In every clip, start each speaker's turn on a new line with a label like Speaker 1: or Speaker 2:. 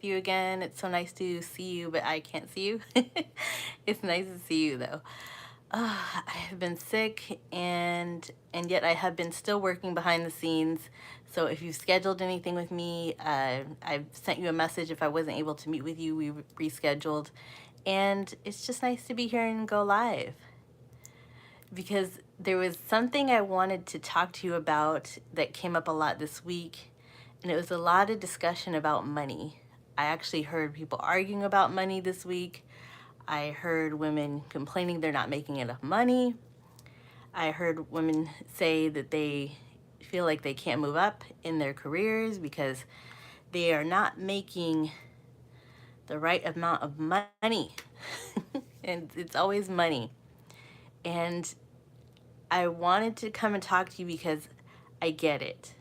Speaker 1: you again. It's so nice to see you, but I can't see you. It's nice to see you though. I have been sick and yet I have been still working behind the scenes. So if you've scheduled anything with me, I've sent you a message. If I wasn't able to meet with you, we rescheduled. And it's just nice to be here and go live because there was something I wanted to talk to you about that came up a lot this week, and it was a lot of discussion about money. I actually heard people arguing about money this week. I heard women complaining they're not making enough money. I heard women say that they feel like they can't move up in their careers because they are not making the right amount of money. And it's always money. And I wanted to come and talk to you because I get it.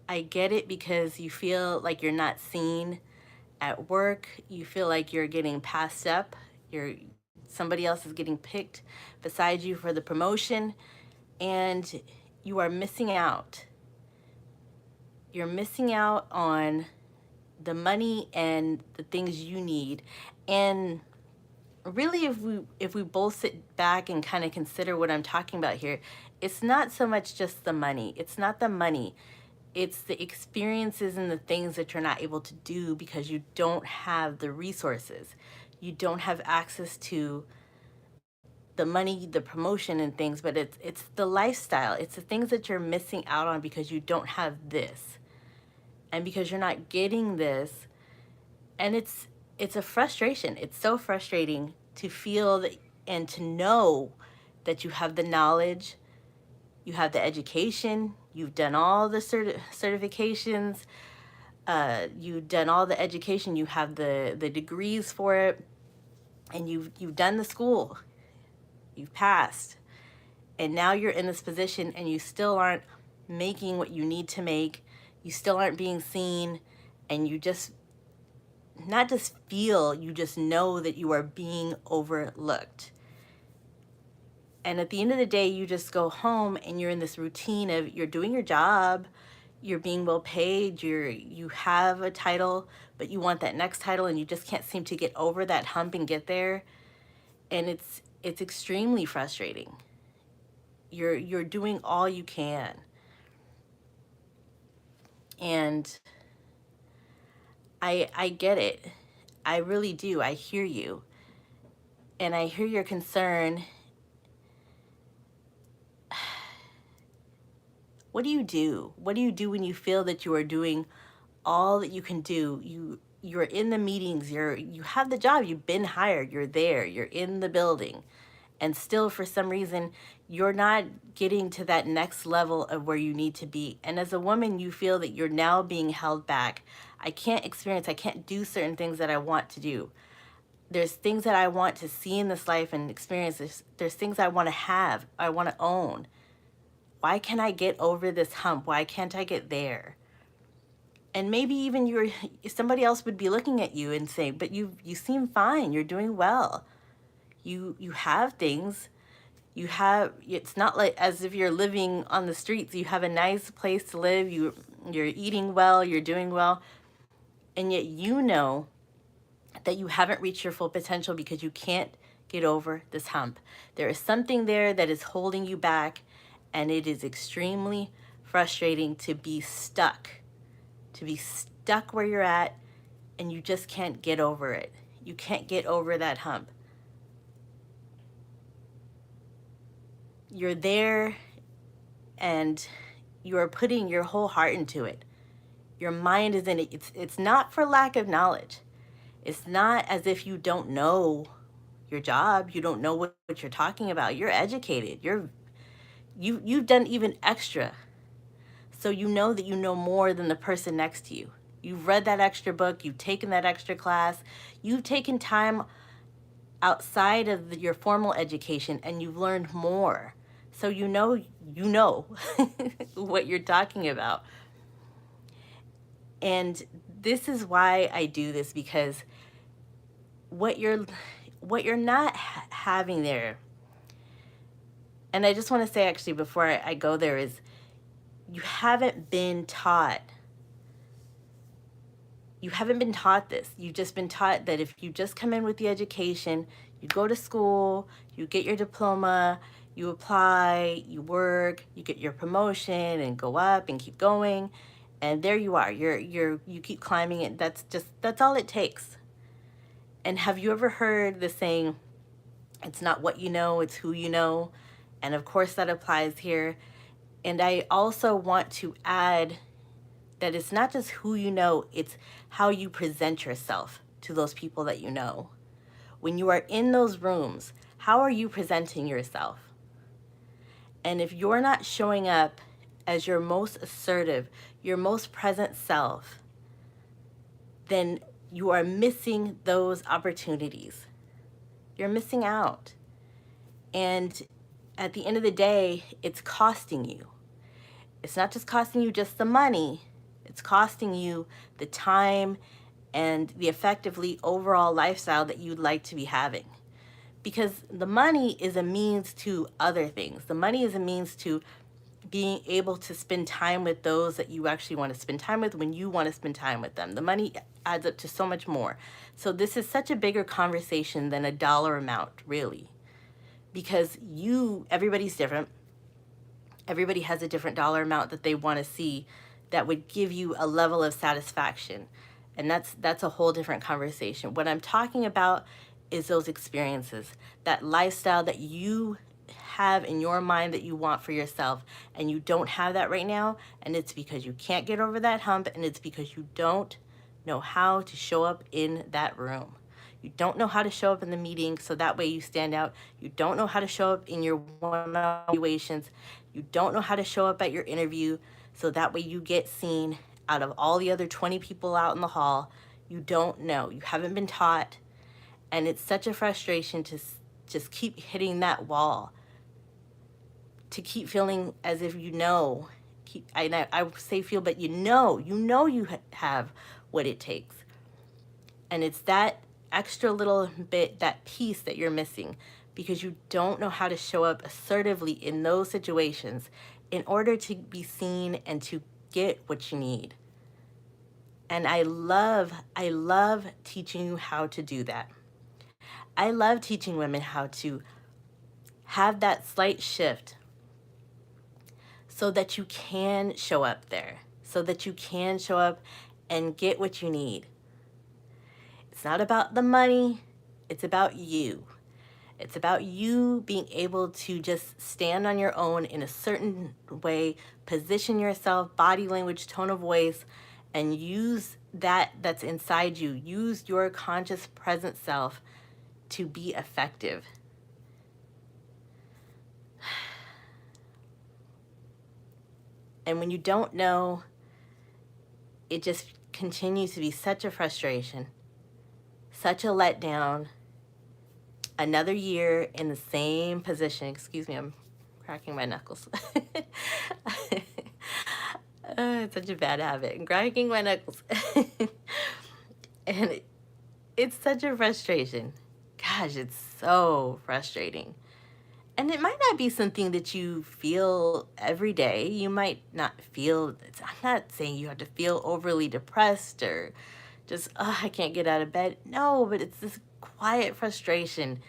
Speaker 1: I get it because you feel like you're not seen at work. You feel like you're getting passed up. You're Somebody else is getting picked beside you for the promotion, and you are missing out. You're missing out on the money and the things you need. And really, if we both sit back and kind of consider what I'm talking about here, it's not so much just the money. It's not the money. It's the experiences and the things that you're not able to do because you don't have the resources. You don't have access to the money, the promotion and things, but it's the lifestyle. It's the things that you're missing out on because you don't have this. And because you're not getting this, and it's a frustration. It's so frustrating to feel that and to know that you have the knowledge, you have the education, you've done all the certifications, you've done all the education, you have the degrees for it, and you've done the school, you've passed, and now you're in this position and you still aren't making what you need to make, you still aren't being seen, and you just not just feel, you just know that you are being overlooked. And at the end of the day, you just go home and you're in this routine of you're doing your job, you're being well paid, you have a title, but you want that next title and you just can't seem to get over that hump and get there. And it's extremely frustrating. You're doing all you can. And I get it. I really do. I hear you. And I hear your concern. What do you do? What do you do when you feel that you are doing all that you can do? You're in the meetings, you have the job, you've been hired, you're there, you're in the building, and still for some reason you're not getting to that next level of where you need to be. And as a woman, you feel that you're now being held back. I can't do certain things that I want to do. There's things that I want to see in this life and experience. There's things I want to have, I want to own. Why can't I get over this hump? Why can't I get there? And maybe even somebody else would be looking at you and saying, but you seem fine, you're doing well, you have things, it's not like as if you're living on the streets. You have a nice place to live, you're eating well, you're doing well, and yet you know that you haven't reached your full potential because you can't get over this hump. There is something there that is holding you back, and it is extremely frustrating to be stuck where you're at, and you just can't get over it. You can't get over that hump. You're there and you are putting your whole heart into it. Your mind is in it. It's not for lack of knowledge. It's not as if you don't know your job, you don't know what you're talking about. You're educated. You've done even extra. So you know that you know more than the person next to you. You've read that extra book, you've taken that extra class, you've taken time outside of your formal education and you've learned more. So you know what you're talking about. And this is why I do this, because what you're not having there, and I just want to say actually before I go there, is you haven't been taught you haven't been taught this. You've just been taught that if you just come in with the education, you go to school, you get your diploma, you apply, you work, you get your promotion and go up and keep going, and there you are. You keep climbing it. That's all it takes. And have you ever heard the saying, it's not what you know, it's who you know? And of course that applies here. And I also want to add that it's not just who you know, it's how you present yourself to those people that you know. When you are in those rooms, how are you presenting yourself? And if you're not showing up as your most assertive, your most present self, then you are missing those opportunities. You're missing out. And at the end of the day, it's costing you. It's not just costing you just the money, it's costing you the time and the effectively overall lifestyle that you'd like to be having. Because the money is a means to other things. The money is a means to being able to spend time with those that you actually want to spend time with when you want to spend time with them. The money adds up to so much more. So this is such a bigger conversation than a dollar amount, really. Because everybody's different. Everybody has a different dollar amount that they want to see that would give you a level of satisfaction. And that's a whole different conversation. What I'm talking about is those experiences, that lifestyle that you have in your mind that you want for yourself, and you don't have that right now, and it's because you can't get over that hump, and it's because you don't know how to show up in that room. You don't know how to show up in the meeting so that way you stand out. You don't know how to show up in your one-on-one evaluations. You don't know how to show up at your interview so that way you get seen out of all the other 20 people out in the hall. You don't know. You haven't been taught. And it's such a frustration to just keep hitting that wall, to keep feeling as if you know. I say feel, but you know you have what it takes. And it's that extra little bit, that piece that you're missing, because you don't know how to show up assertively in those situations in order to be seen and to get what you need. And I love teaching you how to do that. I love teaching women how to have that slight shift so that you can show up there, so that you can show up and get what you need. It's not about the money, it's about you. It's about you being able to just stand on your own in a certain way, position yourself, body language, tone of voice, and use that's inside you. Use your conscious present self to be effective. And when you don't know, it just continues to be such a frustration, such a letdown. Another year in the same position. Excuse me, I'm cracking my knuckles. It's such a bad habit. I'm cracking my knuckles. And it's such a frustration. Gosh, it's so frustrating. And it might not be something that you feel every day. You might not feel, I'm not saying you have to feel overly depressed or just, oh, I can't get out of bed. No, but it's this quiet frustration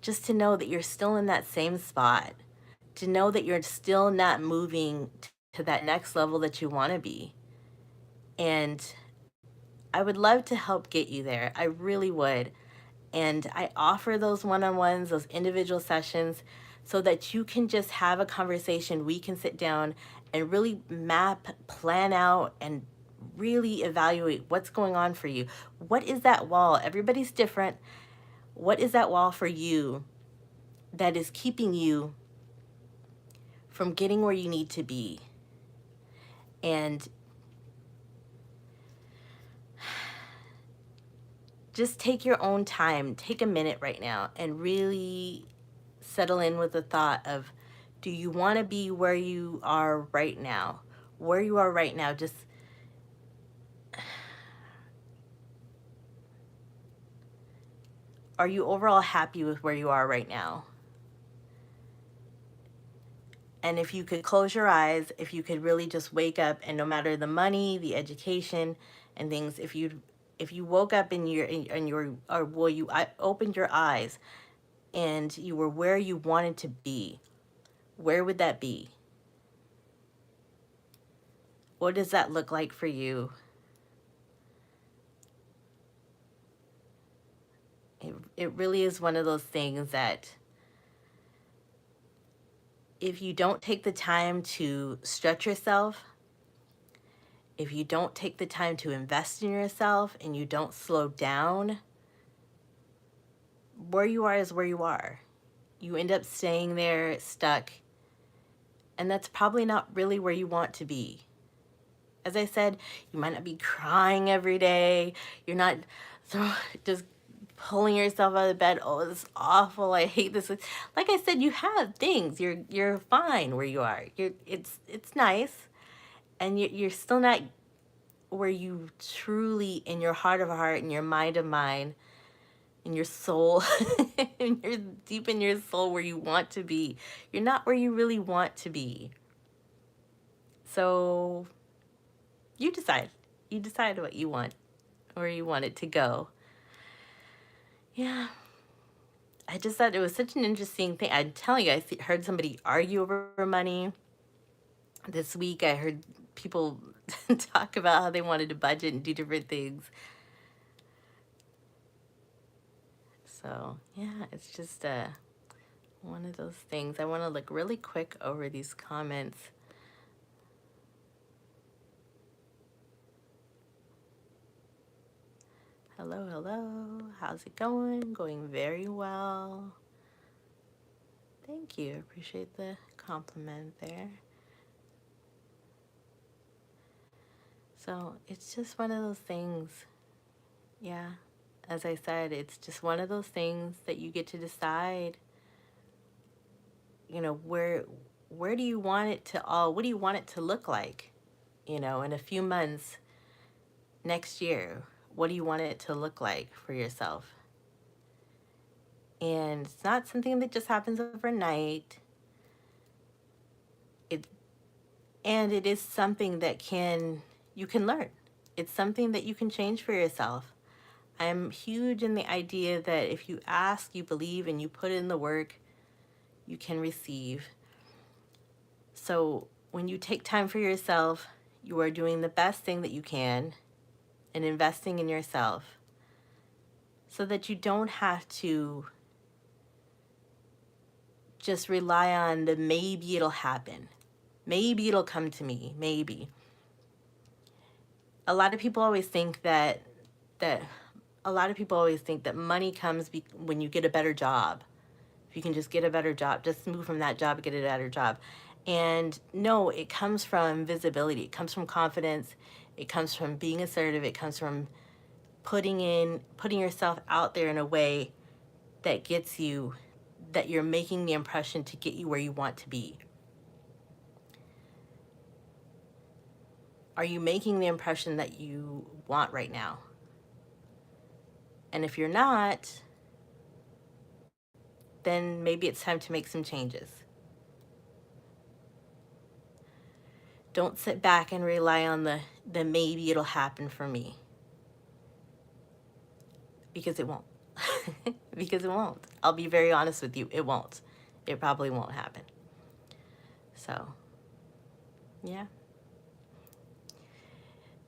Speaker 1: just to know that you're still in that same spot, to know that you're still not moving to that next level that you want to be. And I would love to help get you there. I really would. And I offer those one-on-ones, those individual sessions, so that you can just have a conversation. We can sit down and really map, plan out, and really evaluate what's going on for you. What is that wall? Everybody's different. What is that wall for you that is keeping you from getting where you need to be? And just take your own time. Take a minute right now and really settle in with the thought of, do you want to be where you are right now? Where you are right now, just are you overall happy with where you are right now? And if you could close your eyes, if you could really just wake up, and no matter the money, the education, and things, if you'd if you woke up and or well, you opened your eyes and you were where you wanted to be, where would that be? What does that look like for you? It really is one of those things that if you don't take the time to stretch yourself, if you don't take the time to invest in yourself and you don't slow down, where you are is where you are. You end up staying there stuck, and that's probably not really where you want to be. As I said, you might not be crying every day. You're not just pulling yourself out of bed. Oh, this is awful. I hate this. Like I said, you have things. You're fine where you are. It's nice, and you're still not where you truly, in your heart of heart, in your mind of mind, in your soul, in your deep in your soul, where you want to be. You're not where you really want to be. So you decide. You decide what you want, where you want it to go. Yeah. I just thought it was such an interesting thing. I'm telling you, heard somebody argue over money. This week I heard people talk about how they wanted to budget and do different things. So, yeah, it's just one of those things. I want to look really quick over these comments. Hello, hello. How's it going? Going very well. Thank you. Appreciate the compliment there. So it's just one of those things. Yeah. As I said, it's just one of those things that you get to decide, you know, where do you want it to all, what do you want it to look like? You know, in a few months, next year, what do you want it to look like for yourself? And it's not something that just happens overnight. And it is something that you can learn. It's something that you can change for yourself. I'm huge in the idea that if you ask, you believe, and you put in the work, you can receive. So when you take time for yourself, you are doing the best thing that you can and investing in yourself so that you don't have to just rely on the maybe it'll happen. Maybe it'll come to me, maybe. A lot of people always think that money comes when you get a better job. If you can just get a better job, just move from that job and get a better job. And no, it comes from visibility. It comes from confidence. It comes from being assertive. It comes from putting yourself out there in a way that that you're making the impression to get you where you want to be. Are you making the impression that you want right now? And if you're not, then maybe it's time to make some changes. Don't sit back and rely on the maybe it'll happen for me. Because it won't. Because it won't. I'll be very honest with you, it won't. It probably won't happen. So, yeah.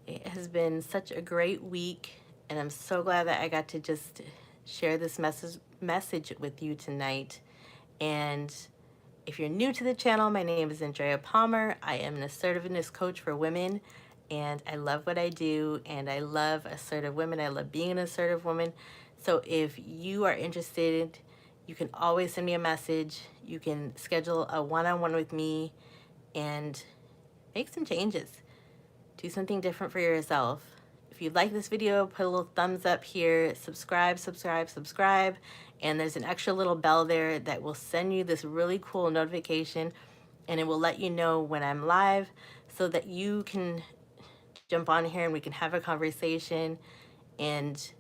Speaker 1: It has been such a great week, and I'm so glad that I got to just share this message with you tonight. And if you're new to the channel, my name is Andrea Palmer. I am an assertiveness coach for women, and I love what I do, and I love assertive women. I love being an assertive woman. So if you are interested, you can always send me a message. You can schedule a one-on-one with me and make some changes. Do something different for yourself. If you like this video, put a little thumbs up here, subscribe, and there's an extra little bell there that will send you this really cool notification, and it will let you know when I'm live so that you can jump on here and we can have a conversation and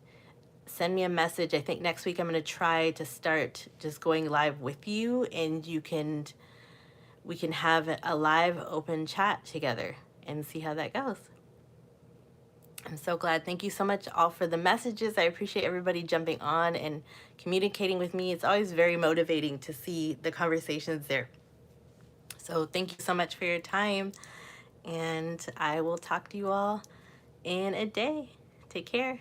Speaker 1: send me a message. I think next week I'm going to try to start just going live with you, and we can have a live open chat together and see how that goes. I'm so glad. Thank you so much all for the messages. I appreciate everybody jumping on and communicating with me. It's always very motivating to see the conversations there. So thank you so much for your time, and I will talk to you all in a day. Take care.